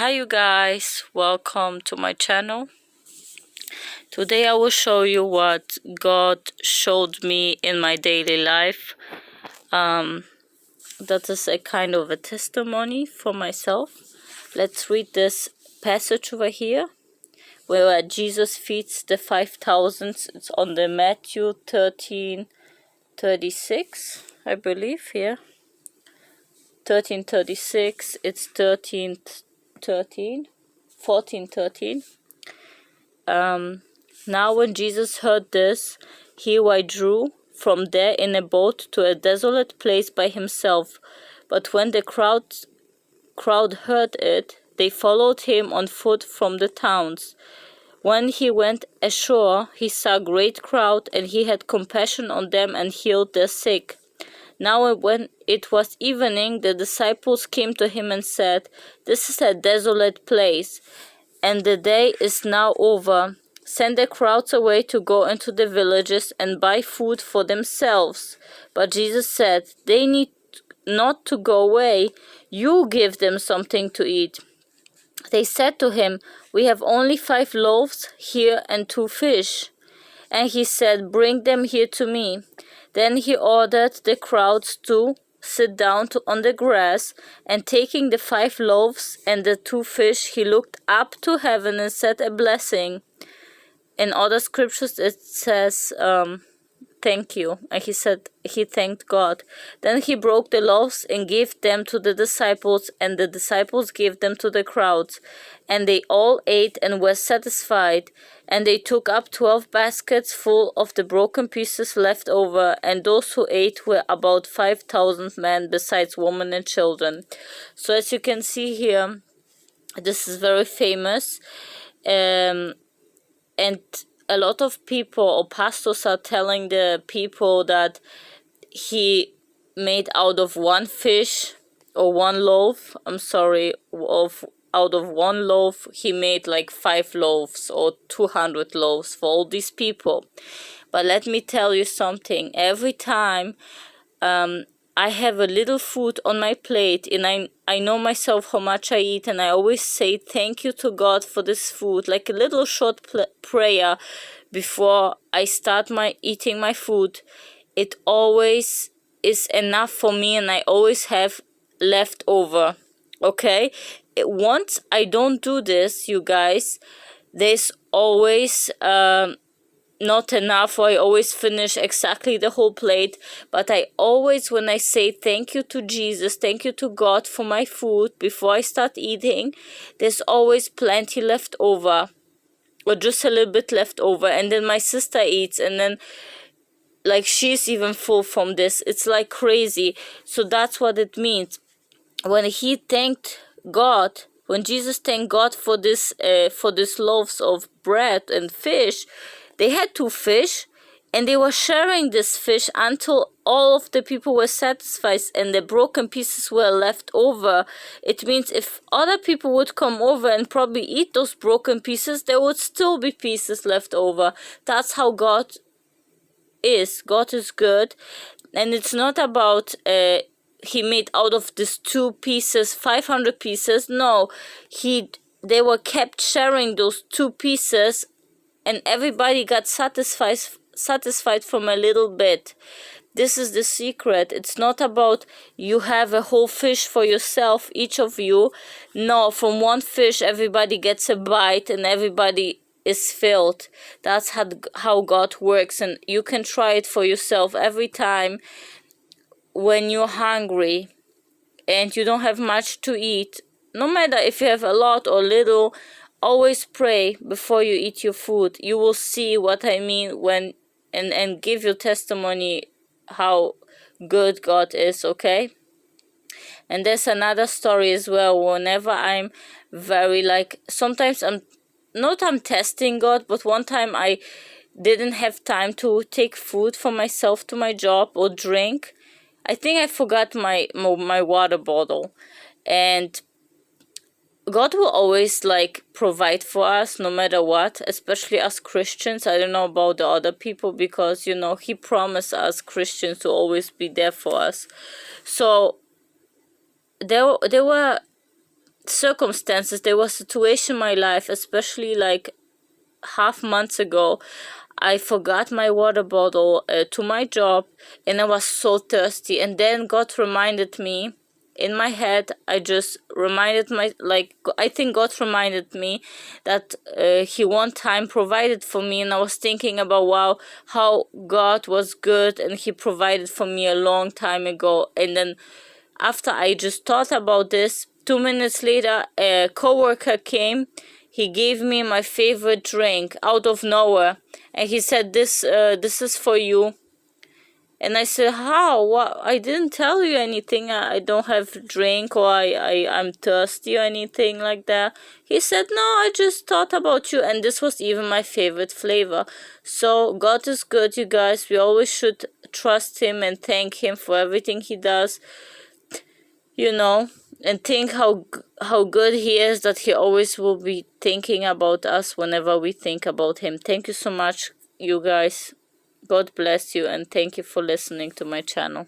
Hi you guys, welcome to my channel. Today I will show you what God showed me in my daily life. That is a kind of a testimony for myself. Let's read this passage over here where Jesus feeds the 5,000. It's on the Matthew 13:36, I believe, here. 13:36, it's 14:13. Now when Jesus heard this, he withdrew from there in a boat to a desolate place by himself. But when the crowd heard it, they followed him on foot from the towns. When he went ashore, he saw a great crowd, and he had compassion on them and healed their sick. Now when it was evening, the disciples came to him and said, "This is a desolate place, and the day is now over. Send the crowds away to go into the villages and buy food for themselves." But Jesus said, "They need not to go away. You give them something to eat." They said to him, "We have only 5 loaves here and 2 fish." And he said, "Bring them here to me." Then he ordered the crowds to sit down on the grass, and taking the 5 loaves and the 2 fish, he looked up to heaven and said a blessing. In other scriptures it says, "Thank you." And he said he thanked God. Then he broke the loaves and gave them to the disciples, and the disciples gave them to the crowds. And they all ate and were satisfied. And they took up 12 baskets full of the broken pieces left over, and those who ate were about 5,000 men, besides women and children. So as you can see here, this is very famous. And a lot of people or pastors are telling the people that he made out of 1 fish or 1 loaf, out of 1 loaf, he made like 5 loaves or 200 loaves for all these people. But let me tell you something. Every time I have a little food on my plate, and I know myself how much I eat, and I always say thank you to God for this food, like a little short prayer before I start eating my food. It always is enough for me, and I always have leftover. Okay? Once I don't do this, you guys, there's always not enough, or I always finish exactly the whole plate. But I always, when I say thank you to Jesus, thank you to God for my food before I start eating, there's always plenty left over, or just a little bit left over. And then my sister eats, and then like she's even full from this. It's like crazy. So that's what it means. When he thanked God, when Jesus thanked God for this loaves of bread and fish, they had 2 fish, and they were sharing this fish until all of the people were satisfied, and the broken pieces were left over. It means if other people would come over and probably eat those broken pieces, there would still be pieces left over. That's how God is. God is good. And it's not about he made out of these 2 pieces 500 pieces. No, they were kept sharing those 2 pieces, and everybody got satisfied from a little bit. This is the secret. It's not about you have a whole fish for yourself, each of you. No, from 1 fish everybody gets a bite and everybody is filled. That's how God works, and you can try it for yourself every time when you're hungry and you don't have much to eat. No matter if you have a lot or little, always pray before you eat your food. You will see what I mean when and give your testimony how good God is, okay? And there's another story as well. Whenever I'm very sometimes I'm testing God, but one time I didn't have time to take food for myself to my job or drink. I think I forgot my water bottle, and God will always provide for us no matter what, especially as Christians. I don't know about the other people, because he promised us Christians to always be there for us. So there were circumstances. There was a situation in my life, especially like half months ago. I forgot my water bottle to my job, and I was so thirsty. And then God reminded me in my head. I just reminded I think God reminded me that He one time provided for me, and I was thinking about, wow, how God was good, and He provided for me a long time ago. And then after I just thought about this, 2 minutes later, a coworker came. He gave me my favorite drink out of nowhere, and he said, "This is for you." And I said, "How? What? I didn't tell you anything. I don't have drink, or I'm thirsty or anything like that." He said, "No, I just thought about you, and this was even my favorite flavor." So God is good, you guys. We always should trust Him and thank Him for everything He does. And think how good He is, that He always will be thinking about us whenever we think about Him. Thank you so much, you guys. God bless you, and thank you for listening to my channel.